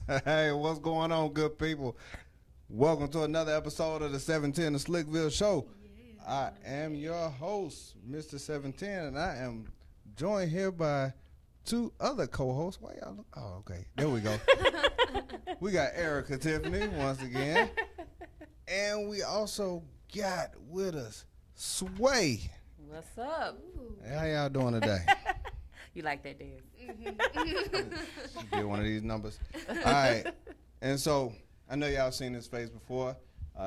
Hey, what's going on, good people? Welcome to another episode of the 710 To Slickville Show. I am your host, Mr. 710, and I am joined here by two other co-hosts. Why y'all look? Oh, okay. There we go. We got Erica Tiffany once again. And we also got with us Sway. What's up? Hey, how y'all doing today? You like that dance? Get one of these numbers. All right. And so I know y'all seen this face before.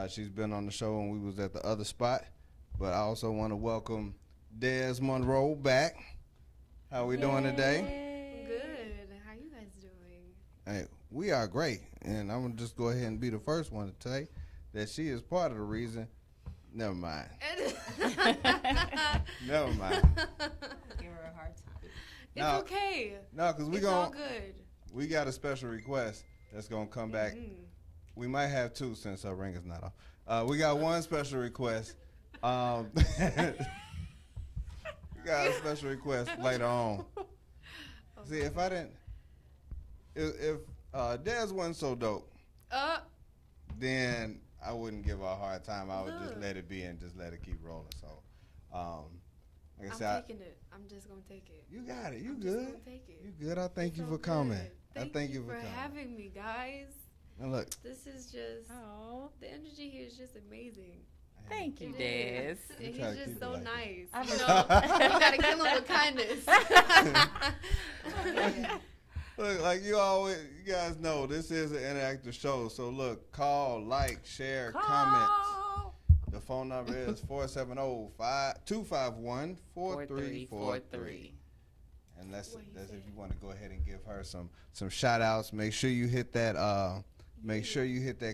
She's been on the show when we was at the other spot. But I also want to welcome Des Monroe back. How we doing today? Good. How you guys doing? Hey, we are great. And I'm going to just go ahead and be the first one to say that she is part of the reason. Never mind. Never mind. Give her a hard time. It's okay. No, because it's all good. We got a special request that's going to come back. We might have two since our ring is not off. We got one special request. We got a special request later on. Okay. See, if I didn't, if Dez wasn't so dope, then I wouldn't give her a hard time. I would just let it be and just let it keep rolling. So, like I said, I'm taking it. I'm just gonna take it. You got it. You I'm good? Just gonna take it. You good? I thank you for Good. coming. Thank you for having me, guys. And look, this is just the energy here is just amazing. Thank you, Des. He's just so like nice. You know, you gotta kill him with kindness. Look, like you guys know, this is an interactive show. So look, call, like, share, comment. The phone number is 470-251-4343. And that's if you want to go ahead and give her some shout outs. Make sure you hit that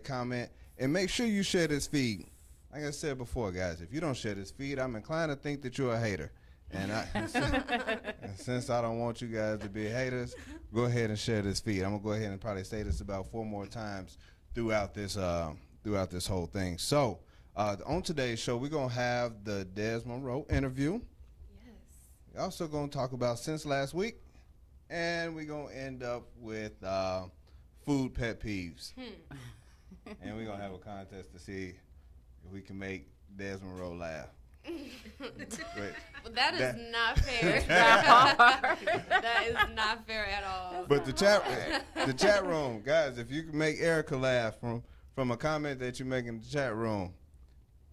comment, and make sure you share this feed. Like I said before, guys, if you don't share this feed, I'm inclined to think that you're a hater. And since I don't want you guys to be haters, go ahead and share this feed. I'm gonna go ahead and probably say this about 4 more times throughout this whole thing. So on today's show, we're gonna have the Des Monroe interview. Yes. We're also gonna talk about since last week, and we're gonna end up with food pet peeves. And we're gonna have a contest to see if we can make Des Monroe laugh. That is not fair. That is not fair at all. But the chat room, guys, if you can make Erica laugh from a comment that you make in the chat room,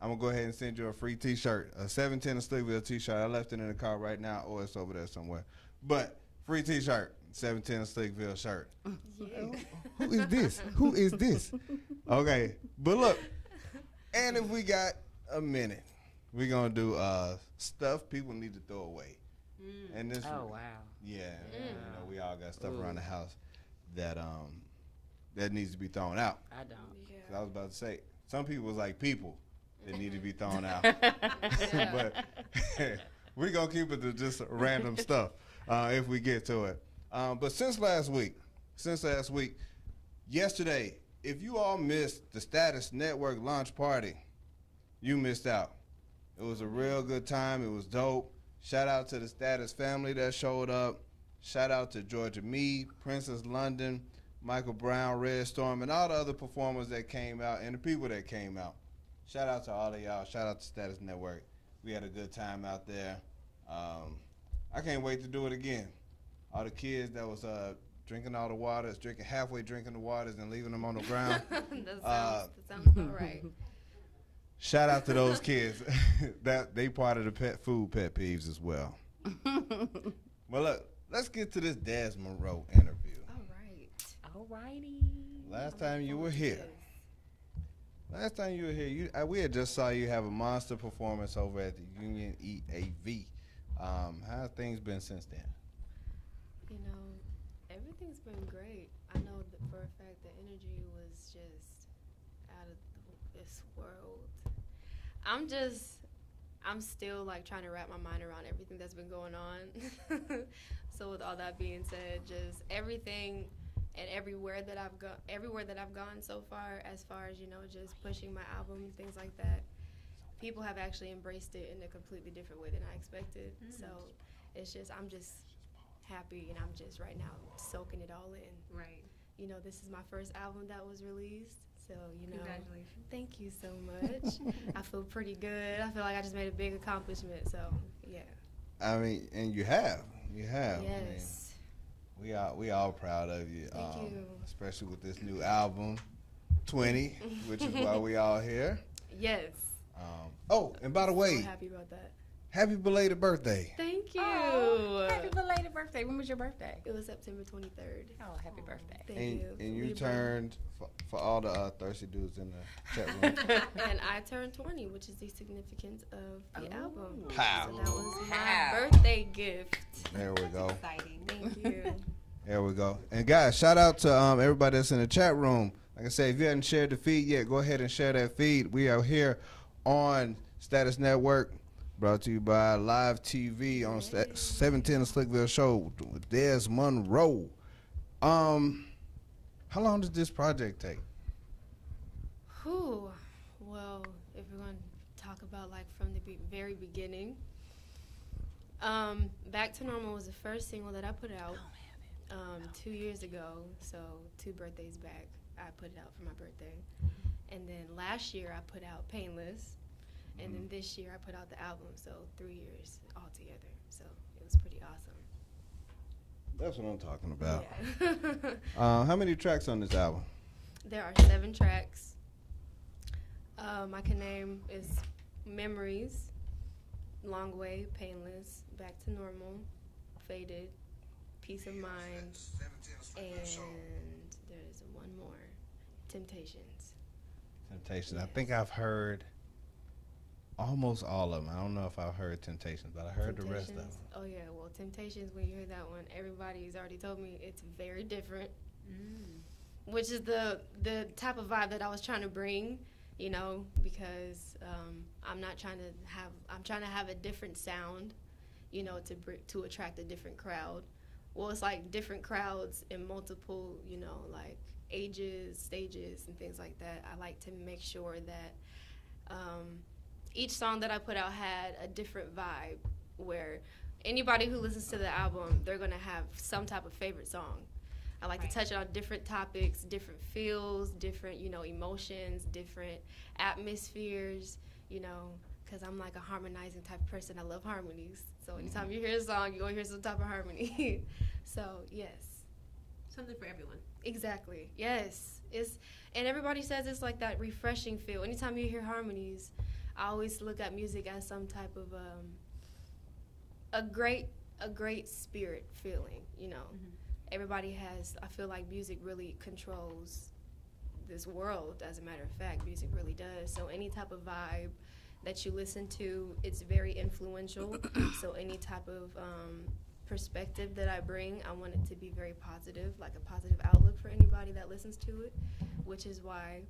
I'm gonna go ahead and send you a free T-shirt, a 710 To Slickville T-shirt. I left it in the car right now, or it's over there somewhere. But free T-shirt, 710 To Slickville shirt. Yeah. Who is this? Who is this? Okay, but look, and if we got a minute, we're going to do stuff people need to throw away. And this, oh, wow. Yeah. You know, we all got stuff around the house that needs to be thrown out. I don't. Yeah. 'Cause I was about to say, some people was like people that need to be thrown out. Yeah. But we're going to keep it to just random stuff if we get to it. But since last week, yesterday, if you all missed the Status Network launch party, you missed out. It was a real good time. It was dope. Shout out to the Status family that showed up. Shout out to Georgia Meade, Princess London, Michael Brown, Red Storm, and all the other performers that came out and the people that came out. Shout out to all of y'all. Shout out to Status Network. We had a good time out there. I can't wait to do it again. All the kids that was drinking all the waters, halfway drinking the waters and leaving them on the ground. that sounds about right. Shout out to those kids. That they part of the pet peeves as well. Well, look, let's get to this Des Monroe interview. All right. Alrighty. Last time you were here, we had just saw you have a monster performance over at the Union EAV. How have things been since then? You know, everything's been great. I know that for a fact the energy was just out of this world. I'm still like trying to wrap my mind around everything that's been going on. So with all that being said, just everything and everywhere that I've gone so far, as far as, you know, just pushing my album and things like that, people have actually embraced it in a completely different way than I expected. So it's just, I'm just happy, and I'm just right now soaking it all in. Right. you know, this is my first album that was released. So, you know, congratulations. Thank you so much. I feel pretty good. I feel like I just made a big accomplishment. So, yeah. I mean, and you have. Yes. I mean, we all proud of you. Thank you. Especially with this new album, 20, which is why we all here. Yes. Oh, and by the way, so happy about that. Happy belated birthday. Thank you. Oh, happy belated birthday. When was your birthday? It was September 23rd. Oh, happy birthday. Thank you. And you Libra. turned, for all the thirsty dudes in the chat room. And I turned 20, which is the significance of the album. Pow. So that was my Pow. birthday gift. There we go. Exciting. Thank you. There we go. And guys, shout out to everybody that's in the chat room. Like I said, if you haven't shared the feed yet, go ahead and share that feed. We are here on Status Network, brought to you by Live TV on 710 The Slickville Show with Des Monroe. How long does this project take? Whew. Well, if we're going to talk about like from the very beginning, Back to Normal was the first single that I put out 2 years ago. So 2 birthdays back, I put it out for my birthday. And then last year I put out Painless. And then this year I put out the album. So 3 years altogether. So it was pretty awesome. That's what I'm talking about. Yeah. How many tracks on this album? There are 7 tracks. I can name is Memories, Long Way, Painless, Back to Normal, Faded, Peace of Mind, and there's one more, Temptations. Temptations. I think I've heard almost all of them. I don't know if I've heard Temptations, but I heard the rest of them. Oh yeah, well Temptations, when you hear that one, everybody's already told me it's very different, which is the type of vibe that I was trying to bring, you know, because I'm trying to have a different sound, you know, to attract a different crowd. Well, it's like different crowds in multiple, you know, like ages, stages, and things like that. I like to make sure that each song that I put out had a different vibe, where anybody who listens to the album, they're going to have some type of favorite song. I like to touch on different topics, different feels, different, you know, emotions, different atmospheres, you know, because I'm like a harmonizing type of person. I love harmonies. So anytime you hear a song, you're going to hear some type of harmony. So, yes. Something for everyone. Exactly. Yes. And everybody says it's like that refreshing feel. Anytime you hear harmonies, I always look at music as some type of a great spirit feeling, you know. Everybody has, I feel like music really controls this world. As a matter of fact, music really does. So any type of vibe that you listen to, it's very influential. So any type of perspective that I bring, I want it to be very positive, like a positive outlook for anybody that listens to it, which is why,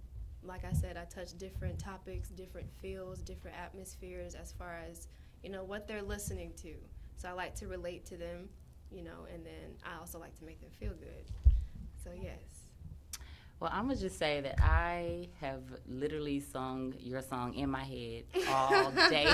like I said, I touch different topics, different feels, different atmospheres as far as, you know, what they're listening to. So I like to relate to them, you know, and then I also like to make them feel good. So, yes. Well, I'm going to just say that I have literally sung your song in my head all day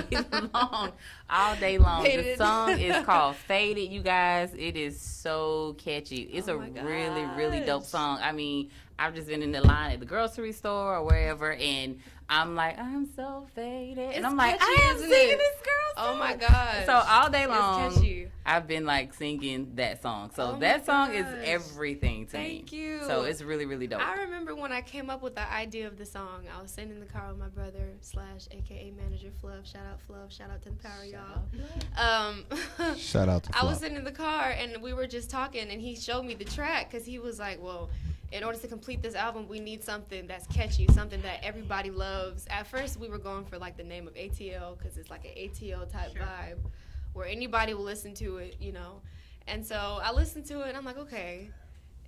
long. All day long. Faded. The song is called Faded, you guys. It is so catchy. It's a really, really dope song. I mean, I've just been in the line at the grocery store or wherever, and I'm like, I'm so faded. And I'm like, catchy, I am isn't singing it? this girl song. Oh, my gosh. So all day long, It's catchy. I've been like singing that song. So Oh that my song is gosh. everything to me. Thank you. So it's really, really dope. I remember when I came up with the idea of the song, I was sitting in the car with my brother / AKA manager Fluff. Shout out Fluff. Shout out to the power, y'all. Shout out to I was Fluff. sitting in the car and we were just talking, and he showed me the track because he was like, well, in order to complete this album, we need something that's catchy, something that everybody loves. At first, we were going for like the name of ATL because it's like an ATL type vibe where anybody will listen to it, you know. And so I listened to it and I'm like, okay.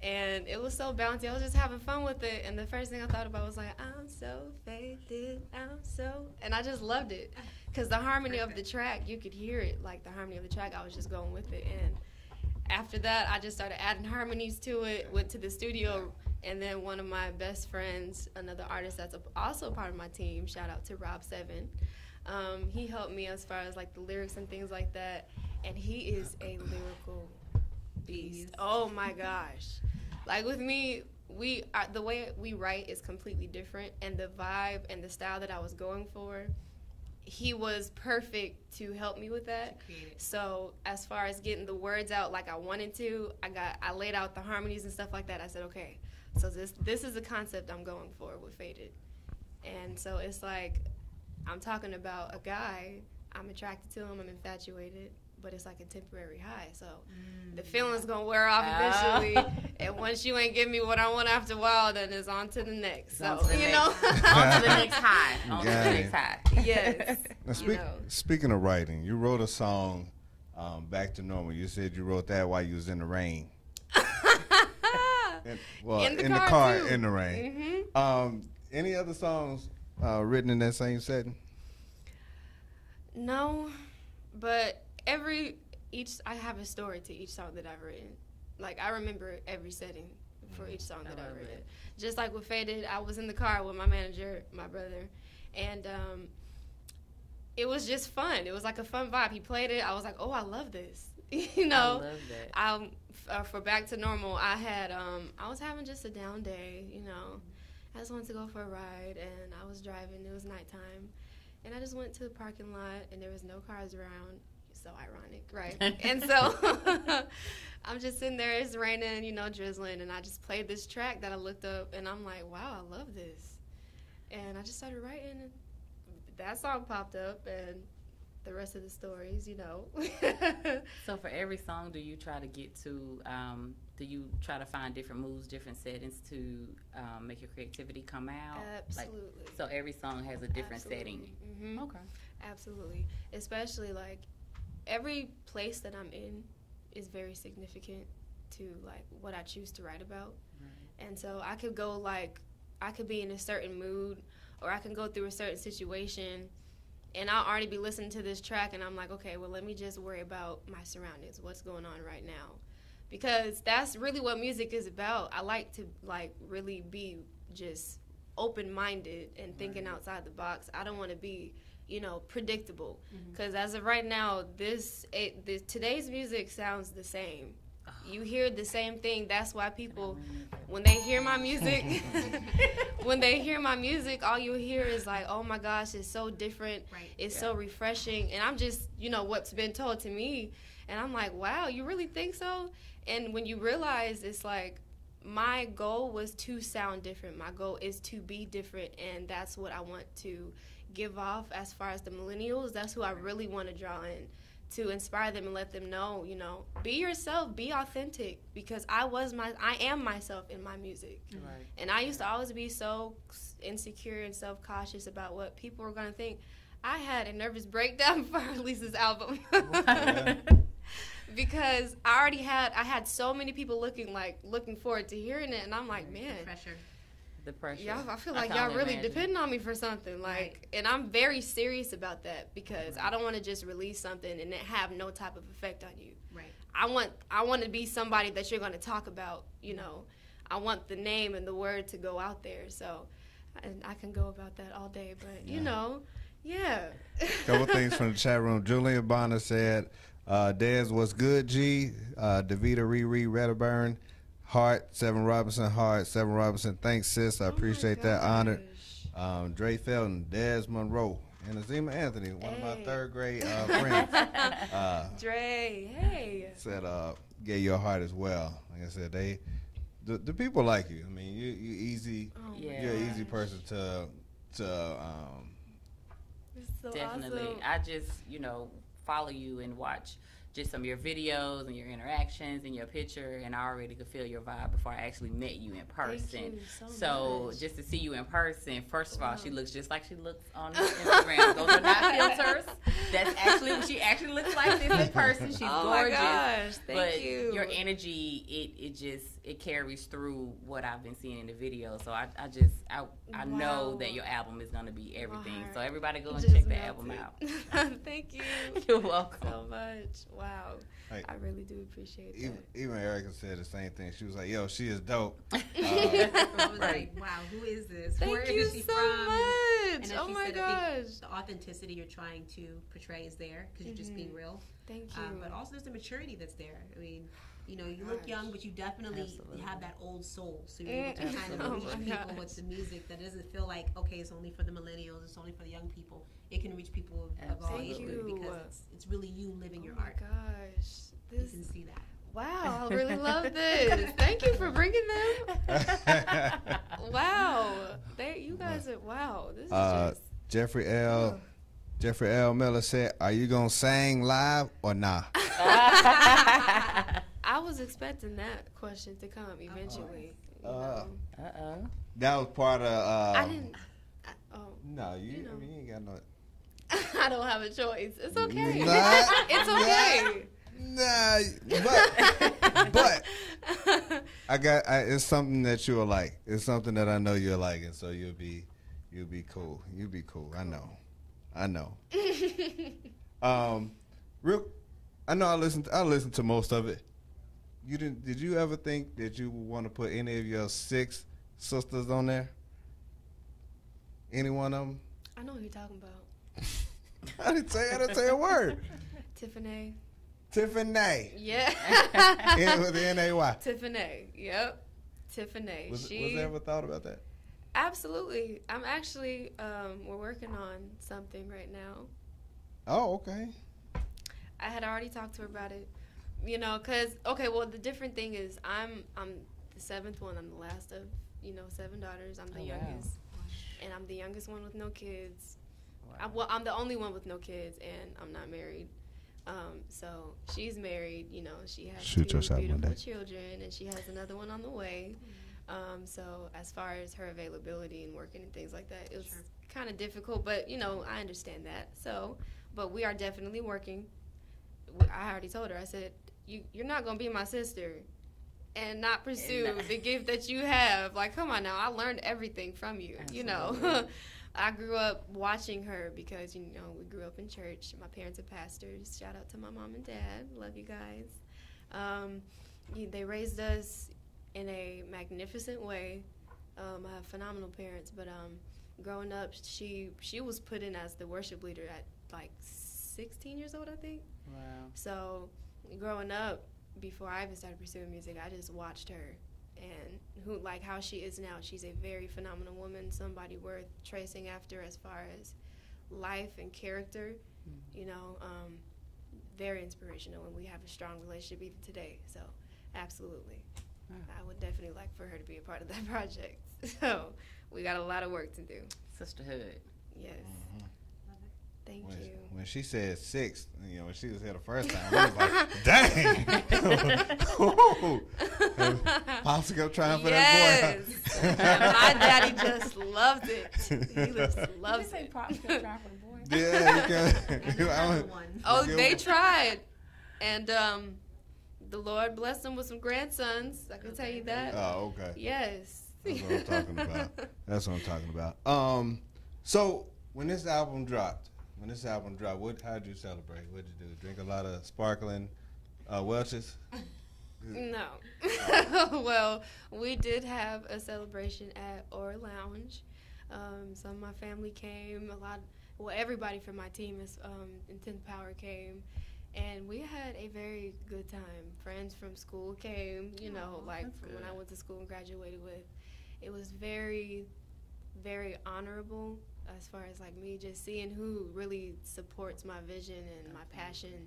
And it was so bouncy. I was just having fun with it. And the first thing I thought about was like, I'm so faded, I'm so. And I just loved it because the harmony of the track, you could hear it. Like the harmony of the track, I was just going with it. And after that, I just started adding harmonies to it, went to the studio, and then one of my best friends, another artist that's also part of my team, shout out to Rob Seven, he helped me as far as like the lyrics and things like that, and he is a lyrical beast. Oh my gosh. Like with me, the way we write is completely different, and the vibe and the style that I was going for, he was perfect to help me with that. So as far as getting the words out like I wanted to, I laid out the harmonies and stuff like that. I said, okay, so this is the concept I'm going for with Faded. And so it's like I'm talking about a guy, I'm attracted to him, I'm infatuated, but it's like a temporary high. So the feeling's going to wear off eventually. And once you ain't give me what I want after a while, then it's on to the next. So, you know. On to the next high. On to the next high. Yes. Now, speaking of writing, you wrote a song, Back to Normal. You said you wrote that while you was in the rain. in the car too. In the rain. Mm-hmm. Any other songs written in that same setting? No, but I have a story to each song that I've written. Like, I remember every setting for each song that I've written. Just like with Faded, I was in the car with my manager, my brother, and it was just fun. It was like a fun vibe. He played it. I was like, oh, I love this. You know? I love that. For Back to Normal, I was having just a down day, you know. I just wanted to go for a ride, and I was driving. It was nighttime. And I just went to the parking lot, and there was no cars around. So ironic, right? And so I'm just sitting there. It's raining, you know, drizzling. And I just played this track that I looked up, and I'm like, wow, I love this. And I just started writing, and that song popped up, and the rest of the stories, you know. So for every song, do you try to get to, do you try to find different moves, different settings to make your creativity come out? Absolutely. So every song has a different setting. Mm-hmm. Okay. Absolutely. Especially, like, every place that I'm in is very significant to, like, what I choose to write about. Right. And so I could go, like, I could be in a certain mood, or I can go through a certain situation, and I'll already be listening to this track, and I'm like, okay, well, let me just worry about my surroundings, what's going on right now. Because that's really what music is about. I like to, like, really be just open-minded and thinking outside the box. I don't want to be, you know, predictable. Because as of right now, today's music sounds the same. You hear the same thing. That's why people, when they hear my music, all you hear is like, oh my gosh, it's so different. Right. It's so refreshing. And I'm just, you know, what's been told to me. And I'm like, wow, you really think so? And when you realize, it's like, my goal was to sound different. My goal is to be different. And that's what I want to give off as far as the millennials. That's who I really want to draw in, to inspire them and let them know, you know, be yourself, be authentic, because I am myself in my music. Right. And I used to always be so insecure and self-cautious about what people were going to think. I had a nervous breakdown before I released this album. Because I had so many people looking forward to hearing it, and I'm like, man. The pressure. Y'all, I feel like y'all really depend on me for something. And I'm very serious about that, because I don't want to just release something and it have no type of effect on you. Right. I want to be somebody that you're going to talk about, you know. I want the name and the word to go out there. So I can go about that all day, but you know, Couple things from the chat room. Julian Bonner said, Dez, what's good, G? Davita Riri Redderburn. Hart, Seven Robinson, thanks, sis. I appreciate that. Honored. Dre Felton, Des Monroe, and Azima Anthony, one of my third grade friends. Dre, hey. Said, gave you a heart as well. Like I said, the people like you. I mean, you easy. You're an easy person to so definitely. Awesome. I just, you know, follow you and watch just some of your videos and your interactions and your picture, and I already could feel your vibe before I actually met you in person. Thank you so much. Just to see you in person, first of all, she looks just like she looks on Instagram. Those are not filters. She actually looks like this in person. She's gorgeous. My gosh, thank you. Your energy, it carries through what I've been seeing in the video. So I know that your album is gonna be everything. So everybody go and check the album out. Thank you. You're welcome so much. Wow. Hey, I really do appreciate that. Even Erica said the same thing. She was like, yo, she is dope. I was like, wow, who is this? Thank you so much. And oh my gosh. The authenticity you're trying to portray is there, because you're just being real. Thank you. But also there's the maturity that's there. I mean, You know, you look young, but you definitely have that old soul. So you're able to kind of reach people with the music that doesn't feel like, okay, it's only for the millennials, it's only for the young people. It can reach people of all ages because it's really you living your art. Oh my gosh. You can see that. Wow, I really love this. Thank you for bringing them. Wow. You guys are, wow. This is just. Jeffrey L. Miller said, "Are you gonna sing live or nah?" I was expecting that question to come eventually. That was part of. I didn't. No, you ain't got no. I don't have a choice. It's okay. It's okay. But it's something that you'll like. It's something that I know you'll like, and so you'll be cool. You'll be cool. I know. I know I listened to most of it. Did you ever think that you would want to put any of your 6 sisters on there? Any one of them? I know who you're talking about. I didn't say a word. Tiffany. Yeah. With the N-A-Y. Tiffany. Yep. Tiffany. Was there ever thought about that? Absolutely. I'm actually, we're working on something right now. Oh, okay. I had already talked to her about it. You know, the different thing is I'm the 7th one. I'm the last of, 7 daughters. I'm the youngest. Wow. And I'm the youngest one with no kids. Wow. I'm the only one with no kids, and I'm not married. So she's married, she has 2 beautiful children, and she has another one on the way. So as far as her availability and working and things like that, it was kind of difficult, but I understand that. So, but we are definitely working. I already told her, I said, you're not going to be my sister and not pursue the gift that you have. Like, come on now, I learned everything from you. Absolutely. I grew up watching her because, we grew up in church. My parents are pastors. Shout out to my mom and dad. Love you guys. They raised us in a magnificent way. I have phenomenal parents, but growing up, she was put in as the worship leader at like 16 years old, I think. Wow. So growing up, before I even started pursuing music, I just watched her and how she is now. She's a very phenomenal woman, somebody worth tracing after as far as life and character. Very inspirational, and we have a strong relationship even today. So absolutely. I would definitely like for her to be a part of that project. So we got a lot of work to do. Sisterhood. Yes. Mm-hmm. Thank you. When she said 6, when she was here the first time, I was like, dang. Pops kept trying for that boy. And my daddy just loved it. He just loves it. Pops kept trying for the boy? Yeah. They tried. And the Lord blessed them with some grandsons. I can tell you that. Oh, okay. Yes. That's what I'm talking about. So when this album dropped, how'd you celebrate? What'd you do? Drink a lot of sparkling Welch's? No. Well, we did have a celebration at Or Lounge. Some of my family came. Everybody from my team in 10th Power came. And we had a very good time. Friends from school came, from when I went to school and graduated with. It was very, very honorable as far as me just seeing who really supports my vision and my passion.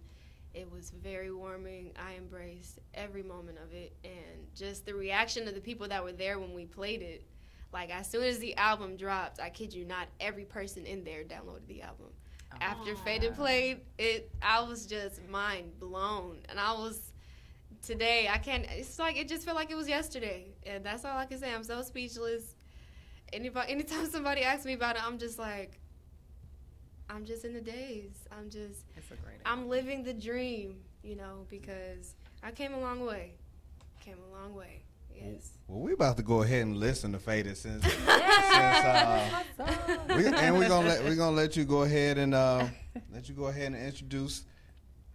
It was very warming. I embraced every moment of it, and just the reaction of the people that were there when we played it. As soon as the album dropped, I kid you not, every person in there downloaded the album. After Faded played it, I was just mind blown, and today I can't. It's it just felt like it was yesterday, and that's all I can say. I'm so speechless. Anytime somebody asks me about it, I'm just in the daze. I'm living the dream, because I came a long way. Yes. Well, we're about to go ahead and listen to Faded since we're gonna let you go ahead and introduce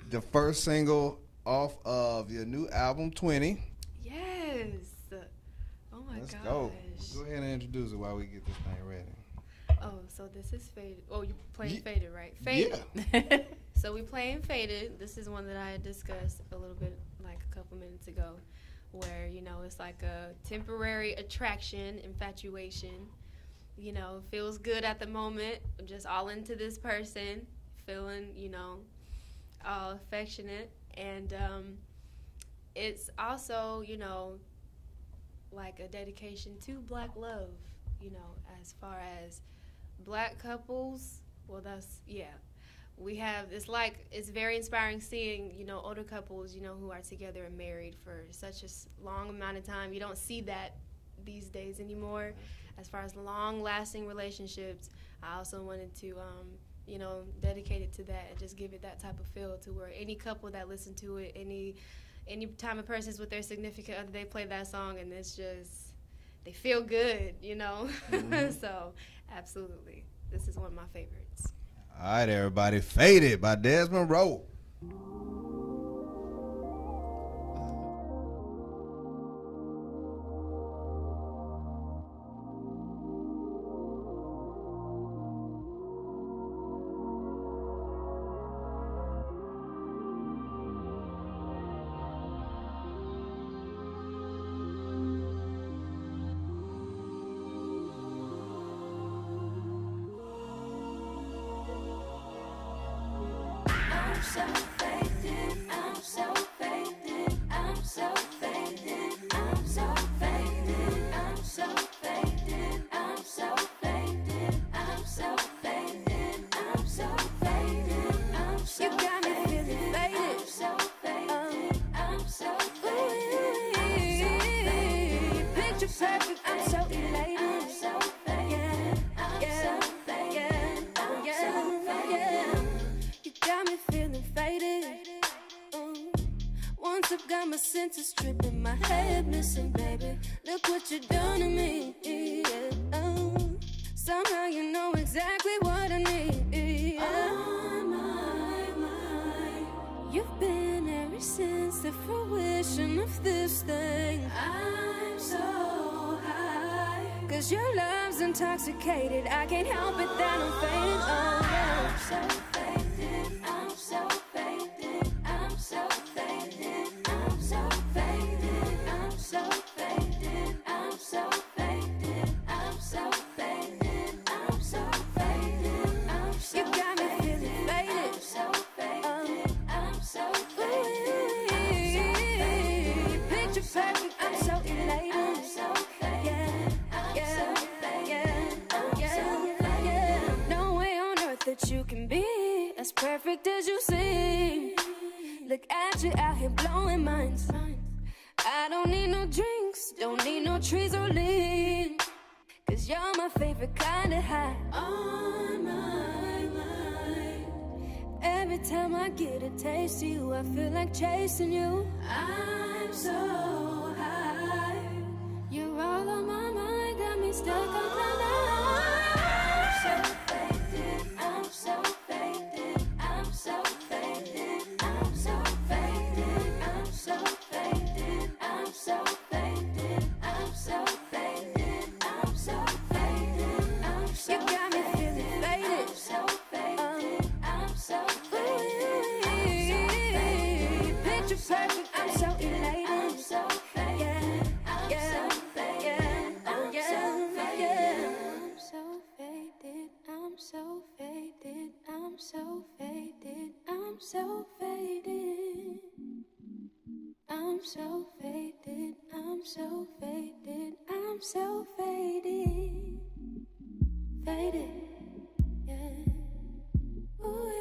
the first single off of your new album 20. Yes. Oh my gosh. Let's go. Go ahead and introduce it while we get this thing ready. Oh, so this is Faded. Oh, you're playing Faded, right? Faded. Yeah. So we playing Faded. This is one that I had discussed a little bit, a couple minutes months ago, where, you know, it's like a temporary attraction, infatuation. You know, feels good at the moment, just all into this person, feeling, you know, all affectionate. And it's also, you know, like a dedication to Black love, you know, as far as Black couples. Well, that's, yeah. We have, it's very inspiring seeing, you know, older couples, you know, who are together and married for such a long amount of time. You don't see that these days anymore. As far as long-lasting relationships, I also wanted to, you know, dedicate it to that and just give it that type of feel to where any couple that listen to it, any time a person's with their significant other, they play that song and it's just, they feel good, you know? Mm-hmm. So, absolutely. This is one of my favorites. All right, everybody. Faded by Desmond Rowe. Stripping my head, missing, baby. Look what you done to me. Yeah. Oh, somehow you know exactly what I need. Yeah. Oh, my. You've been ever since the fruition of this thing. I'm so high, 'cause your love's intoxicated. I can't help it that I'm faded. Oh, yeah. I'm so faded. I'm so faded. I'm so faded. I'm so faded. I'm so faded. I'm so faded. I'm so faded. I'm so faded. I'm so you got me feeling faded. I'm so faded. I'm so faded. Picture perfect. I'm so elated. I'm so faded. Yeah. No way on earth that you can be as perfect as you seem. Look at you out here blowing minds. I don't need no drinks, don't need no trees or lean, 'cause you're my favorite kind of high. On my mind. Every time I get a taste of you, I feel like chasing you. I'm so high. You're all on my mind, got me stuck on cloud nine. I'm so faded, I'm so faded, I'm so faded, I'm so faded, I'm so faded, I'm so faded, I'm so faded, I'm so faded, I'm so you got me feeling faded. I'm so faded, I'm so faded. Picture perfect, I'm so elated. I'm so faded, I'm so faded, I'm so faded. I'm so faded, I'm so faded, I'm so faded, I'm so faded. I'm so faded, I'm so faded, I'm so faded. Faded, yeah. Ooh,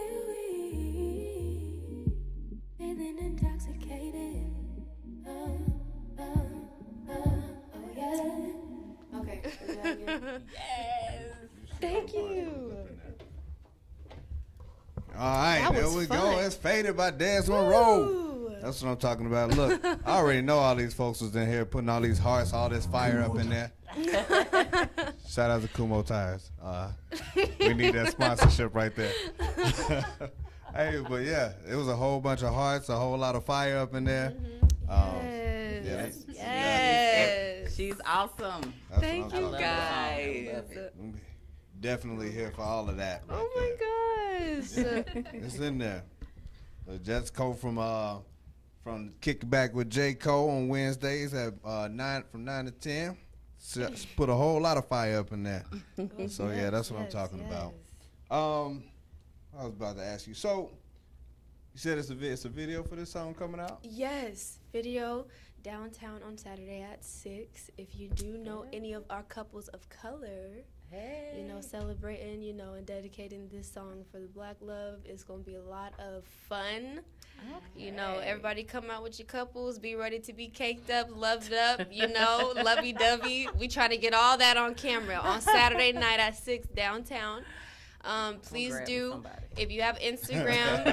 feeling intoxicated. Oh yeah. Okay. Yes. Thank you. All right, That there was we fun. go. It's Faded by Desmond Rowe. That's what I'm talking about. Look, I already know all these folks was in here putting all these hearts, all this fire up in there. Shout out to Kumo Tires. We need that sponsorship right there. Hey, but yeah, it was a whole bunch of hearts, a whole lot of fire up in there. Yes. Yeah, Yes. She's awesome. that's Thank what I'm you, talking guys. about. Definitely here for all of that. Right Oh my gosh. there. It's in there. The Jets Coat from from Kick It Back with J. Cole on Wednesdays at 9 to 10. So, put a whole lot of fire up in there. So yeah, that's what I'm talking about. I was about to ask you. So you said it's a video for this song coming out? Yes, video downtown on Saturday at 6. If you do know any of our couples of color, you know, celebrating, you know, and dedicating this song for the Black love, it's going to be a lot of fun. Okay. You know, everybody come out with your couples, be ready to be caked up, loved up, you know, lovey-dovey. We try to get all that on camera on Saturday night at 6 downtown. Please do, if you have Instagram.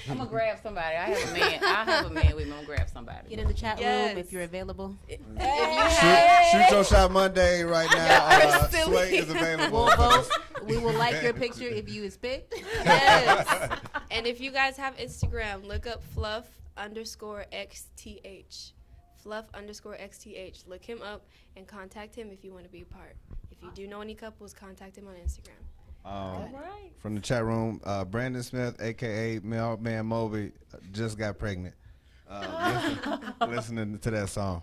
I'm gonna grab somebody. I have a man with me. I'm gonna grab somebody. Get in the chat room if you're available. Shoot your shot Monday right now. Sway is available. We'll vote. We will like your picture if you is picked. Yes. And if you guys have Instagram, look up fluff_xth. Fluff_xth. Look him up and contact him if you want to be a part. If you do know any couples, contact him on Instagram. From the chat room, Brandon Smith, a.k.a. Mailman Moby, just got pregnant. Listening to that song.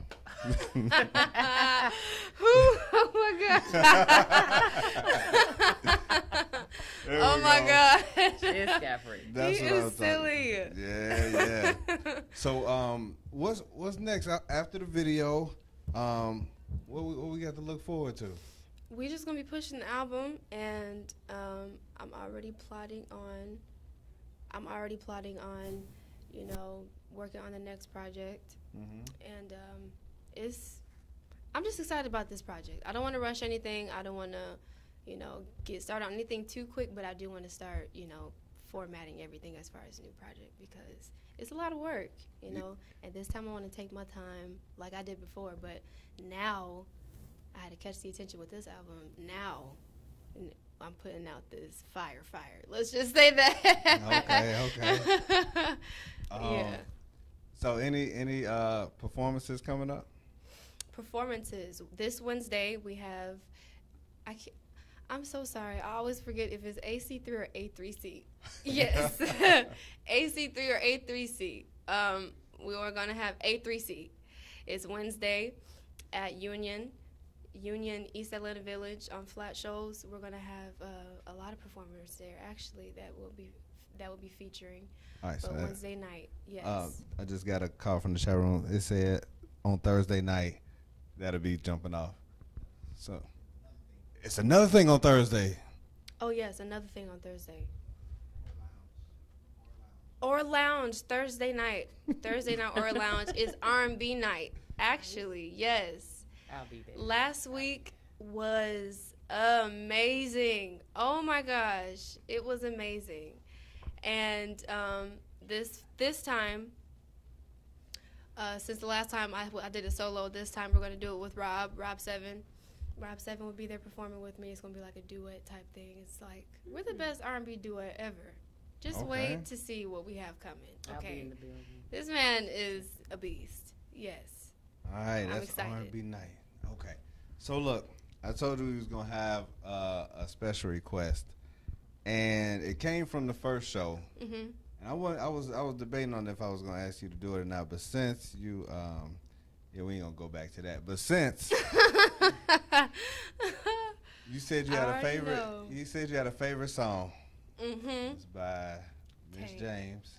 Oh, my God. Oh, my God. Just got pregnant. That's he what I is was silly. Yeah. So, what's next after the video? What we got to look forward to? We're just gonna be pushing the album, and I'm already plotting on, you know, working on the next project, and I'm just excited about this project. I don't want to rush anything. I don't want to, you know, get started on anything too quick, but I do want to start, you know, formatting everything as far as a new project, because it's a lot of work, you know. And this time I want to take my time like I did before, but now I had to catch the attention with this album. Now I'm putting out this fire. Let's just say that. Okay. Yeah. So any performances coming up? Performances. This Wednesday we have, I'm so sorry. I always forget if it's AC3 or A3C. Yes. AC3 or A3C. We are going to have A3C. It's Wednesday at Union, East Atlanta Village on Flat Shows. We're gonna have a lot of performers there, actually, that will be featuring. All right, so Wednesday night, yes. I just got a call from the chat room. It said on Thursday night that'll be jumping off. So it's another thing on Thursday. Oh yes, another thing on Thursday. Or Lounge Thursday night. Thursday night or Lounge is R&B night. Actually, yes. I'll be there. Last week was amazing. Oh my gosh, it was amazing. And this time, since the last time I did a solo, this time we're gonna do it with Rob 7. Rob 7 will be there performing with me. It's gonna be like a duet type thing. It's like we're the best R&B duet ever. Just wait to see what we have coming. Okay. I'll be in the building. This man is a beast. Yes. All right, I'm that's excited. R&B night. Okay. So look, I told you we was gonna have a special request, and it came from the first show. And I was debating on if I was gonna ask you to do it or not, but since you we ain't gonna go back to that. But since you said you had a favorite, you said you had a favorite song. It's by Miss James.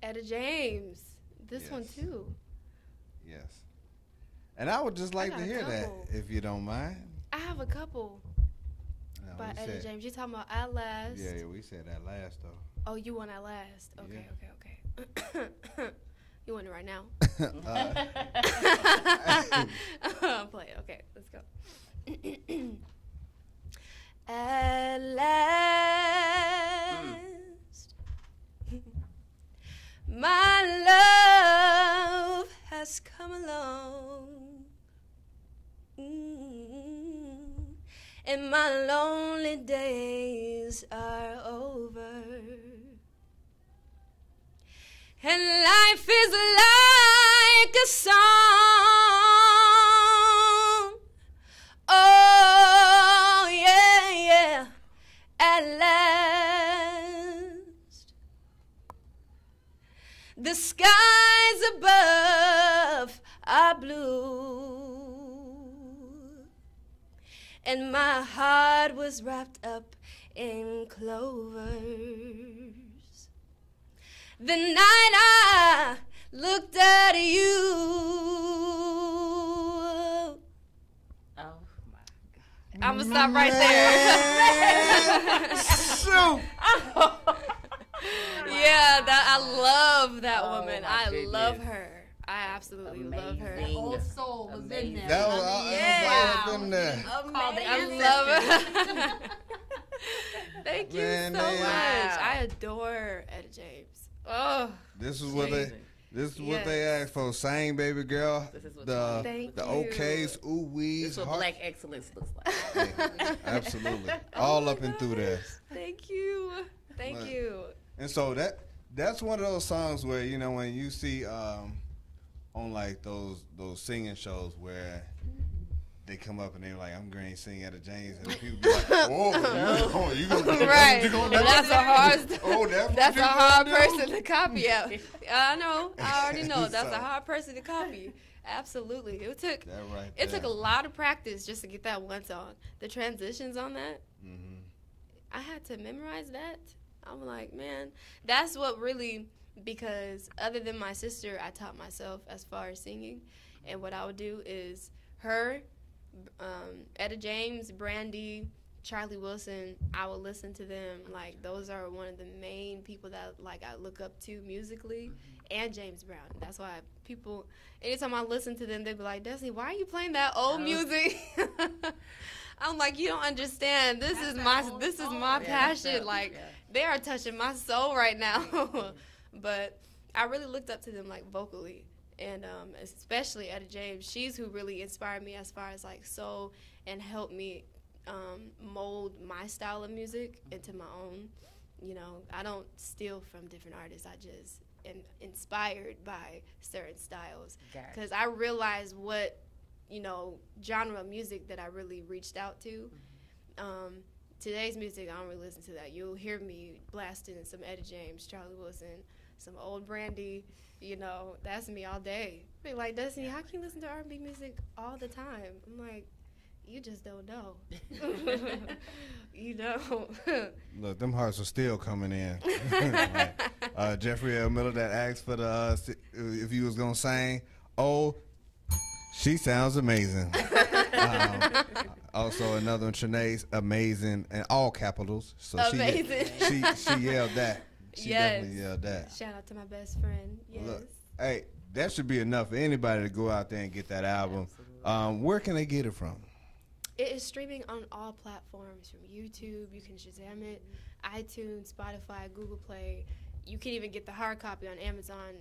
Etta James. This one too. Yes. And I would just like to hear that, if you don't mind. I have a couple by Etta James. You talking about At Last? Yeah, we said At Last, though. Oh, you want At Last? Okay. You want it right now? I'll play it. Okay, let's go. At last, my love has come along, and my lonely days are over, and life is like a song. Oh yeah, at last the sky and my heart was wrapped up in clovers. The night I looked at you. Oh my God. I'm gonna stop right there. Shoot. Yeah, I love that woman. my I goodness. love her. I absolutely love her. Amazing. Old soul was in there. That was all up in there. I love her. Thank you Man, so man. much. I adore Etta James. Oh, This is what they. Amazing. This is what Yes. they asked for. Sing, baby girl. This is what The Thank the you. okays, ooh wees, This is what heart- black excellence looks like. Absolutely, all up and through there. thank you. Thank But- you. And so that's one of those songs where, you know, when you see on like those singing shows where they come up and they're like, I'm going to sing Etta James, and people be like, oh, you gonna Right. you gonna do That's that? a hard. Oh, That's what a you hard gonna do? person to copy. Yeah, I know. I already know. That's So- a hard person to copy. Absolutely. It took. That right It took a there. lot of practice just to get that one song. The transitions on that, Mhm. I had to memorize that. I'm like, man, that's what really, because other than my sister, I taught myself as far as singing. And what I would do is her, Etta James, Brandy, Charlie Wilson, I would listen to them. Like, those are one of the main people that, like, I look up to musically, and James Brown. That's why people, anytime I listen to them, they'd be like, Destiny, why are you playing that old music? I'm like, you don't understand. This is my passion. Like, they are touching my soul right now. But I really looked up to them, like, vocally. And especially Etta James, she's who really inspired me as far as, like, soul, and helped me mold my style of music into my own. You know, I don't steal from different artists. I just am inspired by certain styles. Because I realized what, you know, genre of music that I really reached out to. Today's music, I don't really listen to that. You'll hear me blasting some Etta James, Charlie Wilson, some old Brandy. You know, that's me all day. Be like, Destiny, how can you listen to R&B music all the time? I'm like, you just don't know. You don't. Look, them hearts are still coming in. Like, Jeffrey L. Miller that asked for the if you was gonna sing. Oh, she sounds amazing. Also another one, Trinae's amazing, and all capitals. So Amazing. She yelled that. She Yes. definitely yelled that. Shout out to my best friend. Yes. Look, hey, that should be enough for anybody to go out there and get that album. Where can they get it from? It is streaming on all platforms, from YouTube. You can Shazam it, iTunes, Spotify, Google Play. You can even get the hard copy on Amazon.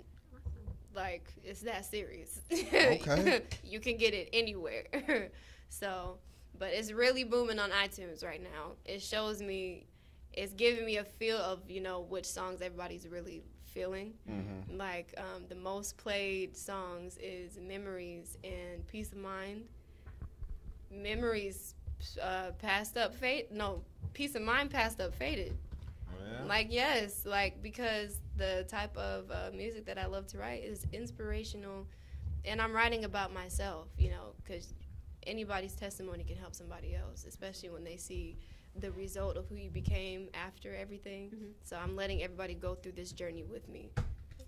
Like, it's that serious. Okay. You can get it anywhere. So, but it's really booming on iTunes right now. It shows me, it's giving me a feel of, you know, which songs everybody's really feeling. Mm-hmm. Like, the most played songs is Memories and Peace of Mind. Memories passed up fade. No, Peace of Mind passed up faded. Yeah. Like, yes, like, because the type of music that I love to write is inspirational, and I'm writing about myself, you know, because anybody's testimony can help somebody else, especially when they see the result of who you became after everything. So I'm letting everybody go through this journey with me,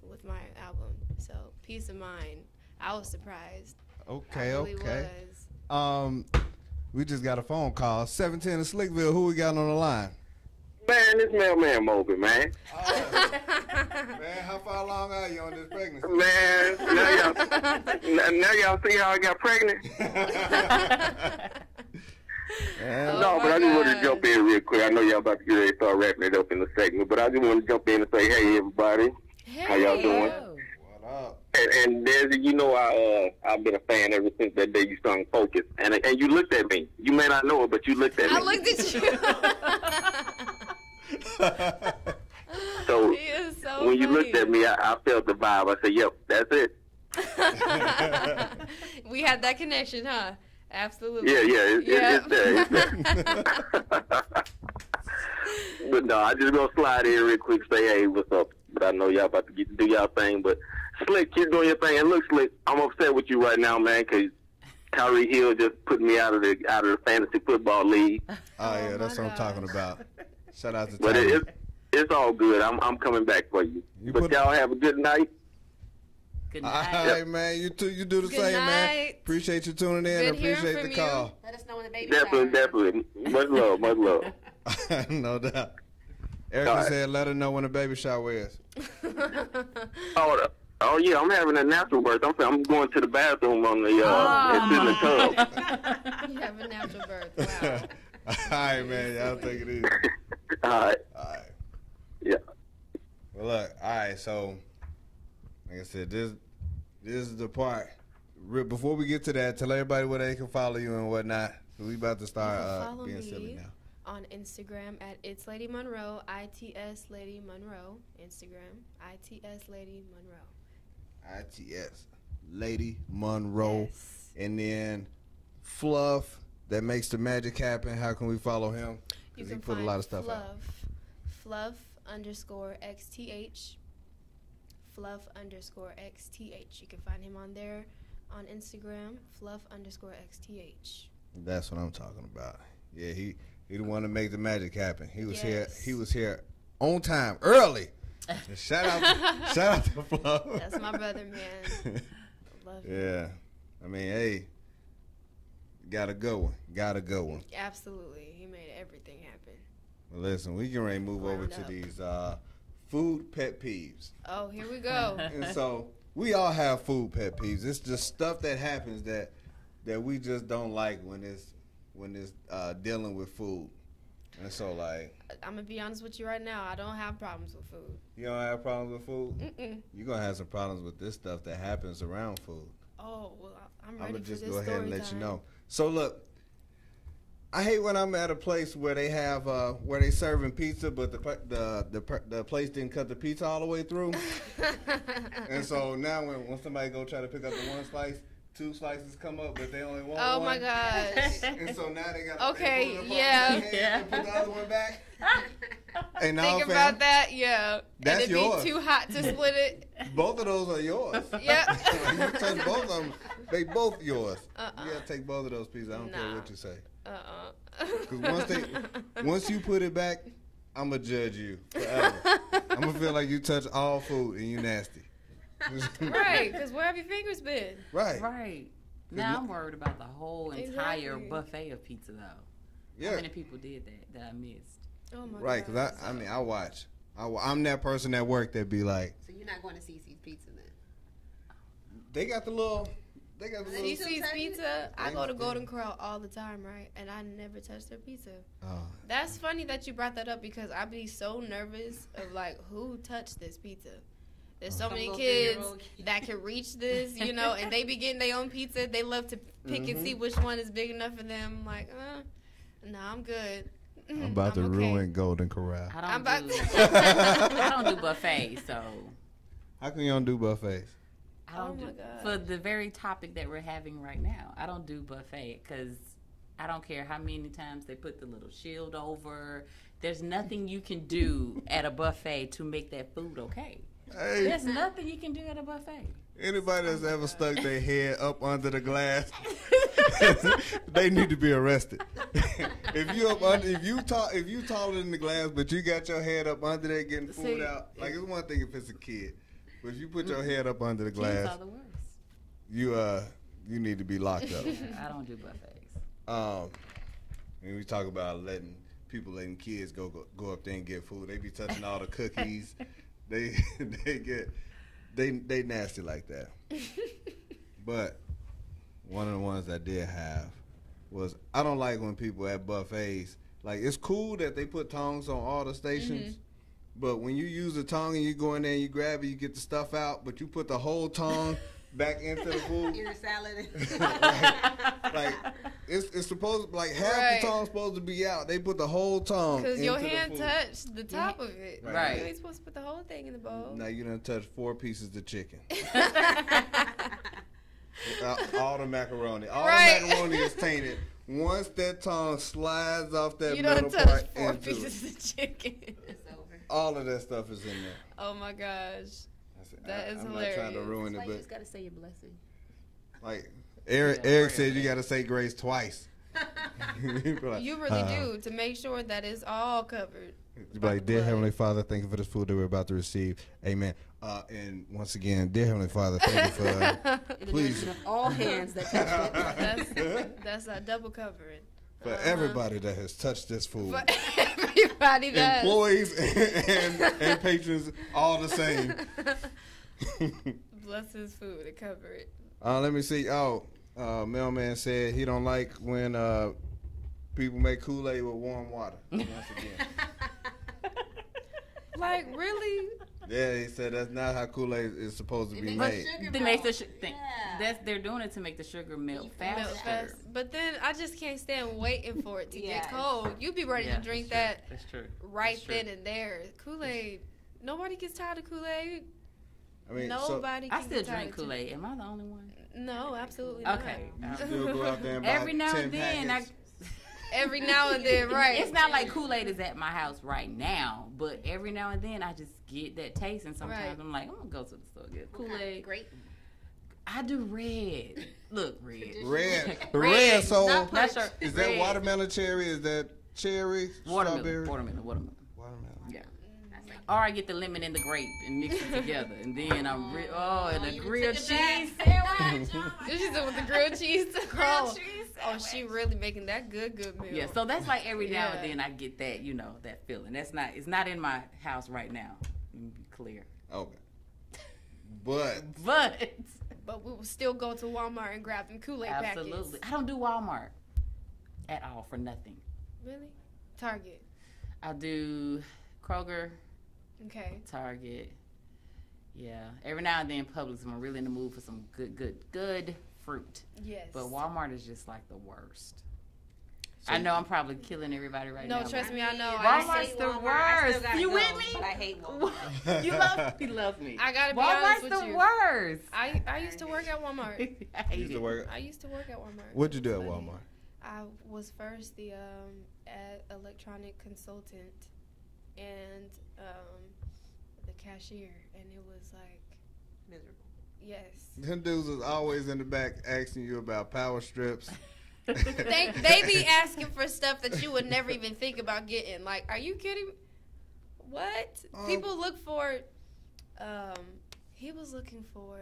with my album. So Peace of Mind. I was surprised. Okay, I really okay. was. We just got a phone call. 710 to Slickville. Who we got on the line? Man, this mailman Moby, man. Man, how far along are you on this pregnancy? Man, now y'all see how I got pregnant? No, but I just wanted to jump in real quick. I know y'all about to get ready to start wrapping it up in the segment, but I just want to jump in and say, hey, everybody. How y'all doing? What up? And Desi, you know I've been a fan ever since that day you sung Focus. And you looked at me. You may not know it, but you looked at me. I looked at you. So, He is so when you funny. looked at me, I felt the vibe. I said, yep, that's it. We had that connection, huh? Absolutely. Yeah, it's there. But no, I just gonna slide in real quick, say, hey, what's up? But I know y'all about to do y'all thing. But Slick, keep doing your thing. And look, Slick, I'm upset with you right now, man, because Tyree Hill just put me out of the fantasy football league. Oh yeah, that's what I'm talking about. Shout out to But Tyree. it's all good. I'm coming back for you. But y'all have a good night. Good night. All right, man. You too. You do the Good same, man. night. Appreciate you tuning in. Good hearing Appreciate from the call. Let us know when the baby Definitely. Much love. No doubt. Erica right. said, "Let her know when the baby shower is." Oh yeah, I'm having a natural birth. I'm going to the bathroom on the in the tub. You have a natural birth. Wow. All right, man. Y'all take it easy. All right. Yeah. Well, look. All right. So, like I said, this is the part. Before we get to that, tell everybody where they can follow you and whatnot. We about to start follow being me silly now. on Instagram at It's Lady Monroe, ITS Lady Monroe. Instagram, ITS Lady Monroe. ITS Lady Monroe. Yes. And then Fluff that makes the magic happen. How can we follow him? You Because can he put find a lot of stuff out. Fluff_XTH. Fluff_XTH. You can find him on there on Instagram, Fluff_XTH. That's what I'm talking about. Yeah, he the one to make the magic happen. He was Yes. here on time, early. Shout out to Fluff. That's my brother, man. Love him. Yeah. I mean, hey, got a good one. Absolutely. He made everything happen. Well, listen, we can ready to move over Ground to up. these food pet peeves. Oh, here we go. And so we all have food pet peeves. It's just stuff that happens that we just don't like when it's dealing with food. And so, like, I'm going to be honest with you right now. I don't have problems with food. you don't have problems with food? Mm-mm. You're going to have some problems with this stuff that happens around food. Oh, well, I'm I'm ready going for to just this go ahead and story let you time. know. So, look, I hate when I'm at a place where they have where they serving pizza, but the place didn't cut the pizza all the way through. And so now when somebody go try to pick up the one slice, 2 slices come up, but they only want Oh, one. my gosh. And so now they got Okay, they pull it apart yeah. with their hands and put the other one back. And now, Think fam, about that, yeah. That's and it'd yours. be too hot to split it. both of those are yours. Yep. When you touch both of them, they both yours. Uh-uh. You gotta take both of those pieces. I don't care Nah. what you say. Because Once you put it back, I'm gonna judge you forever. I'm gonna feel like you touch all food and you nasty. Right, because where have your fingers been? Right. Right. Now I'm worried about the whole entire Exactly. buffet of pizza, though. Yeah. How many people did that I missed? Oh, my Right, God. because I watch. I'm that person at work that be like, So you're not going to CC's Pizza then? they got the little. CC's Pizza, I go to Yeah. Golden Corral all the time, right? And I never touch their pizza. Oh. That's funny that you brought that up because I'd be so nervous of like, who touched this pizza? There's so Some many little kids 3-year-old kid. that can reach this, and they be getting their own pizza. They love to pick and see which one is big enough for them. Like, nah, I'm good. I'm about to okay. ruin Golden Corral. I I'm don't about do. to. I don't do buffets, so How come you don't do buffets? I don't Oh my do God. for the very topic that we're having right now. I don't do buffet because I don't care how many times they put the little shield over. There's nothing you can do at a buffet to make that food okay. Hey, There's nothing you can do at a buffet. anybody that's ever stuck their head up under the glass, they need to be arrested. If you taller than the glass, but you got your head up under there getting food See, out, like it's one thing if it's a kid, but if you put your head up under the Kids glass, are the worst. you need to be locked up. I don't do buffets. And we talk about letting kids go up there and get food. They be touching all the cookies. They nasty like that. But one of the ones I did have was I don't like when people at buffets, like it's cool that they put tongs on all the stations, but when you use a tong and you go in there and you grab it, you get the stuff out, but you put the whole tong back into the food. Ear salad. like it's supposed like half Right. the tong's supposed to be out. They put the whole tong Because into your the hand food. touched the top of it. Right. You ain't supposed to put the whole thing in the bowl. Now you done touched 4 pieces of chicken. All the macaroni. All Right. the macaroni is tainted. Once that tongue slides off that You middle done part touched 4 into pieces it, of chicken. It's over. all of that stuff is in there. Oh my gosh. I said, That is I'm not trying to hilarious. ruin That's why it, you but just gotta say your blessing. Like Eric said, you got to say grace twice. Like, you really do to make sure that it's all covered. You be like, dear Heavenly Father, thank you for this food that we're about to receive. Amen. And once again, dear Heavenly Father, thank you for please all hands that touch it. That's a double covering. For everybody that has touched this food. For everybody that employees and patrons, all the same. Bless his food to cover it. Let me see. Mailman said he don't like when people make Kool-Aid with warm water. Once again. Like, really? Yeah, he said that's not how Kool-Aid is supposed to be made. They're doing it to make the sugar melt faster. But then I just can't stand waiting for it to get cold. You be ready to drink that then and there. Kool-Aid, nobody gets tired of Kool-Aid. I mean, nobody. I still drink Kool-Aid. Am I the only one? No, absolutely not. Okay. Still go out there and buy every now and then. Every now and then, right? It's not like Kool-Aid is at my house right now, but every now and then I just get that taste, and sometimes I'm like, I'm gonna go to the store and get Kool-Aid. Great. I do red. Look, red. Red. So is that red. watermelon cherry? Is that cherry? Strawberry? Watermelon. Yeah. Or I get the lemon and the grape and mix it together, and then I'm and the grilled cheese sandwich. She's with the grilled cheese. Oh, she really making that good meal. Yeah, so that's like every now and then I get that, that feeling. It's not in my house right now. Let me be clear. Okay. But we will still go to Walmart and grab them Kool-Aid packets. Absolutely. I don't do Walmart at all for nothing. Really? Target. I do Kroger. Okay. Target. Yeah. Every now and then Publix, I'm really in the mood for some good fruit. Yes. But Walmart is just like the worst. So I know I'm probably killing everybody right now. No, trust me, I know. Walmart's the worst. You with me? But I hate Walmart. He loves me. I gotta be honest with you. Walmart's the worst. I used to work at Walmart. I used to work at Walmart. What'd you do at Walmart? I was first the electronic consultant and the cashier, and it was like miserable. Yes. Them dudes was always in the back asking you about power strips. they be asking for stuff that you would never even think about getting. Like, are you kidding? What? People look for. He was looking for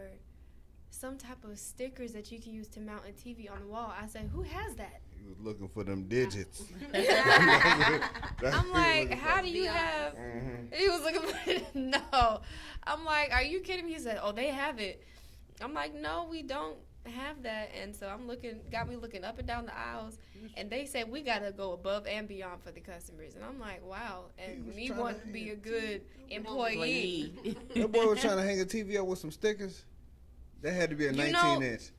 some type of stickers that you can use to mount a TV on the wall. I said, who has that? He was looking for them digits. I'm like, how do you have? He was looking for no. I'm like, are you kidding me? He said, oh, they have it. I'm like, no, we don't have that. And so got me looking up and down the aisles, and they said we gotta go above and beyond for the customers. And I'm like, wow. And me wanting to be a good employee. That boy was trying to hang a TV up with some stickers. That had to be a 19-inch.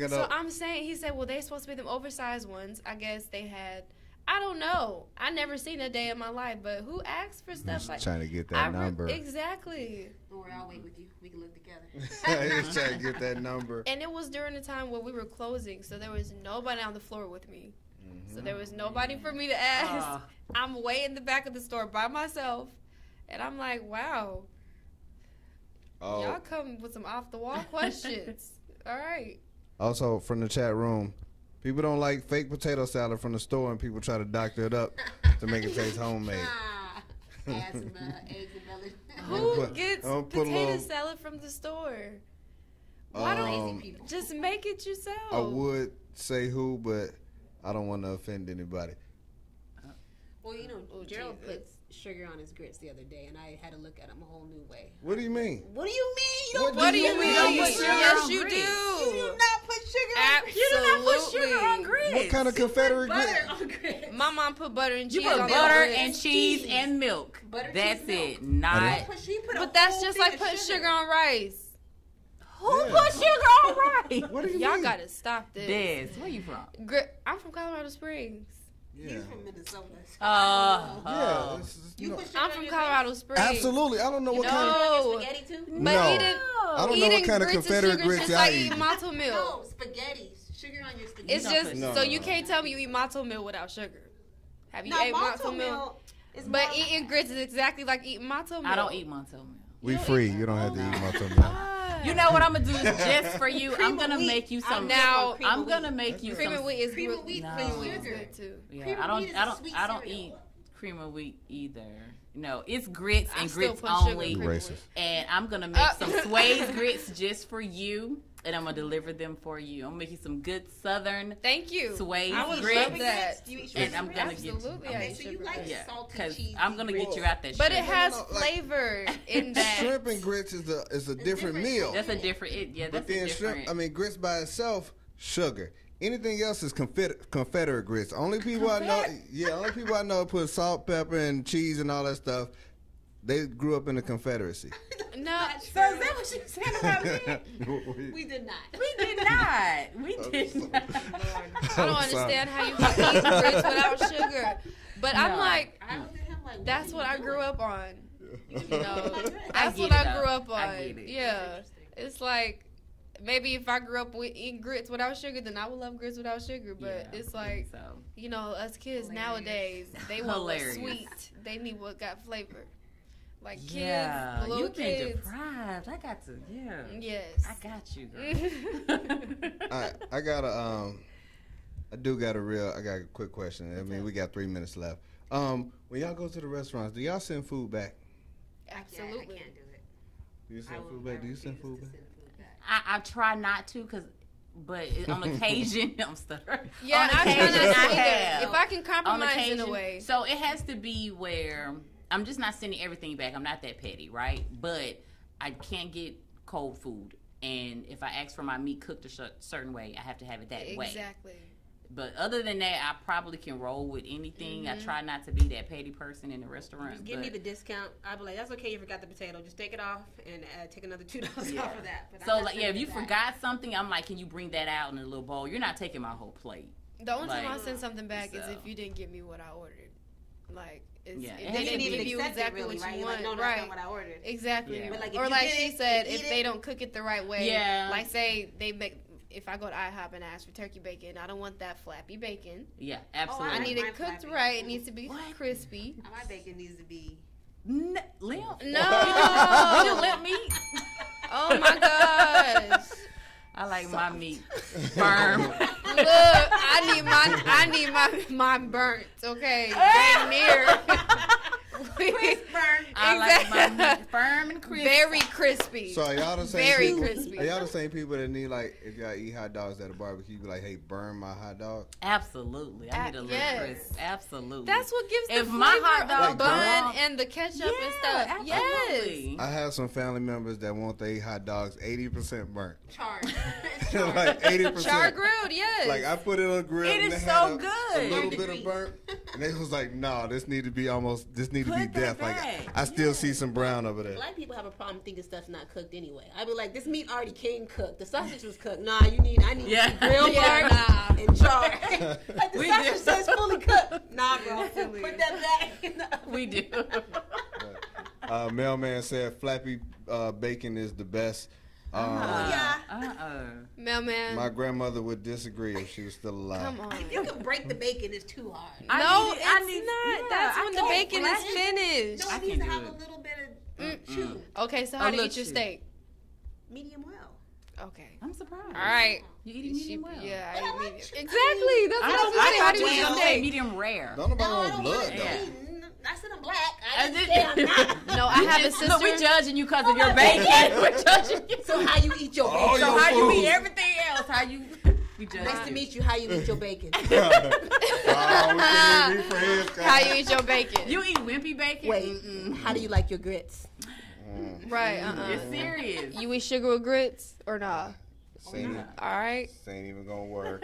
So I'm saying, he said, well, they're supposed to be them oversized ones. I guess they had. I don't know. I never seen a day in my life, but who asks for stuff like that? Trying to get that number. Exactly. Don't worry, I'll wait with you. We can look together. He was trying to get that number. And it was during the time where we were closing, so there was nobody on the floor with me. So there was nobody for me to ask. I'm way in the back of the store by myself, and I'm like, wow. Y'all come with some off-the-wall questions. All right. Also, from the chat room, people don't like fake potato salad from the store, and people try to doctor it up to make it taste homemade. Add some eggs and Who gets potato salad from the store? Why don't lazy people just make it yourself? I would say who, but I don't want to offend anybody. Well, Gerald puts sugar on his grits the other day, and I had to look at him a whole new way. What do you mean? What do you mean? What do you mean? Yes, you do. You do not put sugar on grits. You do not put sugar on grits. What kind of Confederate grits? Butter on grits. My mom put butter and cheese on grits. You put butter and cheese and milk. That's it. Not. But that's just like putting sugar on rice. Who put sugar on rice? What do you Y'all mean? gotta stop this. Des, where you from? I'm from Colorado Springs. Yeah. He's from Minnesota. Yeah. I'm from Colorado Springs. Absolutely. I don't know what kind of spaghetti too. But No. I don't know what kind of Confederate grits y'all eat. Matzo meal. No, spaghetti. Sugar on your spaghetti. It's just so you can't tell me you eat matzo meal without sugar. Have you ate matzo meal? But eating grits is exactly like eating matzo meal. I don't eat matzo meal. We free. You don't have to eat matzo meal. You know what I'm gonna do just for you? I'm gonna make you some. Now I'm gonna make you cream some. of wheat is Cream of wheat, cream of wheat is sugar. good too. Yeah, I don't eat cream of wheat either. No, it's grits and still grits put sugar only. in cream of wheat. And I'm gonna make some Sway's grits just for you, and I'm gonna deliver them for you. I'm gonna make you some good Southern Thank you. Sway's I would grits. love that. You eat And sugar I'm grits? gonna get you. Absolutely, I Okay, eat so you sugar like grits. Yeah, salty because cheese. I'm gonna get you out that. But it sugar. has like- flavor in that. Shrimp and grits is a different meal. That's a different. That's But then a different. shrimp, grits by itself, sugar. Anything else is Confederate grits. Only people I know put salt, pepper, and cheese and all that stuff. They grew up in the Confederacy. No, So is that what you said about me? We did not. We did not. We did not. I don't understand how you can eat grits without sugar. But I'm No. like, I looked at him like, that's what I grew up on. You know, I that's get what it, I grew though. up on. I get it. Yeah, it's like maybe if I grew up with eating grits without sugar, then I would love grits without sugar. But Yeah, it's like, so. you know, us kids nowadays, they want what's sweet. They need what got flavor. Like kids, Yeah, little you've been kids. deprived. I got to. Yeah. Yes. I got you, girl. I got a quick question. I mean, we got 3 minutes left. When y'all go to the restaurants, do y'all send food back? Absolutely. I can't do it. Do you send food back? Do you send food back? I try not to, but on occasion, I'm stuttering. Yeah, on I try occasion, not to I either. have. If I can On compromise occasion, in a way. so it has to be where I'm just not sending everything back. I'm not that petty, right? But I can't get cold food, and if I ask for my meat cooked a certain way, I have to have it that way. Exactly. But other than that, I probably can roll with anything. Mm-hmm. I try not to be that petty person in the restaurant. Just give me the discount. I'd be like, that's okay. You forgot the potato. Just take it off and take another $2 off of that. But So, like, yeah, if you forgot something, I'm like, can you bring that out in a little bowl? You're not taking my whole plate. The only time I Like, send something back is so. if you didn't give me what I ordered. Like, it's, Yeah, if and they you didn't didn't give you accept it, exactly really, what right? you You're want, like, no, that's right? not what I ordered. Exactly. Yeah. But, like, if Or you like get she it, said, eat if it. they don't cook it the right way, Yeah. like say they make. If I go to IHOP and ask for turkey bacon, I don't want that flappy bacon. Yeah, absolutely. I need mine it cooked flappy. right. It needs to be crispy. My bacon needs to be. Limp? No. You limp meat? Oh my gosh. I like my meat firm. Look, I need my burnt. Okay, dang near. I like my meat firm and crispy. Very crispy. So are y'all the same Very people? crispy. Are y'all the same people that need, like, if y'all eat hot dogs at a barbecue, you be like, hey, burn my hot dog? Absolutely. I need a little Yes. crisp. Absolutely. That's what gives the If flavor my hot of dog the bun burnt- and the ketchup and stuff. absolutely. I have some family members that want their hot dogs 80% burnt. Charred. Like 80%. Yes. Char grilled, yes. Like, I put it on the grill It and is they so had a good. little bit of burnt. And they was like, no, this need to be Put that death. Like, back. I still see some brown over there. Black people have a problem thinking stuff's not cooked anyway. I'd be like, this meat already came cooked. The sausage was cooked. Nah, I need Yeah. grilled Yeah, part and charred. Like the We sausage do. says fully cooked. Nah, bro. Put that back in the oven. We do. Mailman said flappy bacon is the best. Mailman. My grandmother would disagree if she was still alive. Come on. If you can break the bacon, it's too hard. No, I it's need- not. yeah, That's I when the can't bacon is flatten. finished. No, I it needs can't to do have it. a little bit of chew. Okay, so how A do you little eat your chew. steak? Medium well. Okay. I'm surprised. All right. You eating medium well? Yeah, But I I eat like medium. chicken. Exactly. That's I what don't. I'm saying. How I do you thought eat you your were steak? medium rare. Don't nobody No, I want don't blood, want though. Yeah. I said I'm black. I I didn't say I'm not. No, I have a sister. Look, we judging you because of your bacon. We're judging you. So how you eat your bacon? Oh, So your how you food. eat everything else? How you? We judge Nice you. to meet you. How you eat your bacon? Oh, we can leave for his How you eat your bacon? You eat wimpy bacon? Wait, how do you like your grits? Right. It's serious. You eat sugar with grits or nah? Ain't, All right. this ain't even gonna work.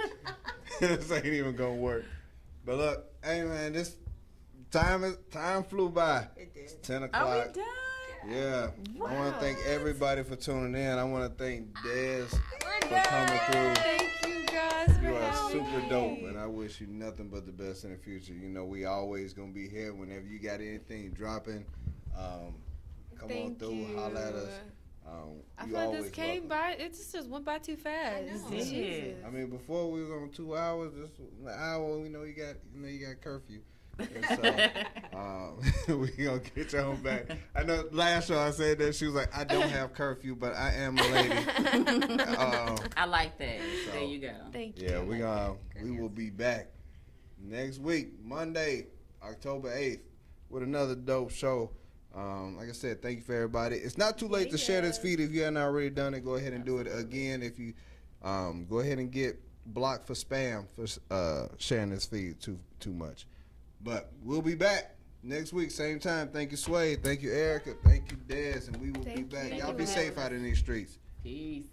This ain't even gonna work. But look, hey man, this time flew by. It did. It's 10 Are o'clock. we done? Yeah. I want to thank everybody for tuning in. I want to thank Dez for done. coming through. Thank you guys for You are having super me. dope, and I wish you nothing but the best in the future. You know, we always gonna be here whenever you got anything dropping. Come on Thank through, you. holla at us. I You feel like always this came welcome. by. It just went by too fast. know. It Jesus. did. I mean, before we was on 2 hours, this an hour. You know, you got curfew. So, we gonna get you on back. I know last show I said that she was like, I don't have curfew, but I am a lady. I like that. So, there you go. Thank you. Yeah, we will be back next week, Monday, October 8th, with another dope show. Like I said, thank you for everybody. It's not too late to share this feed. If you haven't already done it, go ahead and do it again. If you go ahead and get blocked for spam for sharing this feed too much. But we'll be back next week, same time. Thank you, Sway. Thank you, Erica. Thank you, Dez. And we will be back. Y'all be safe out in these streets. Peace.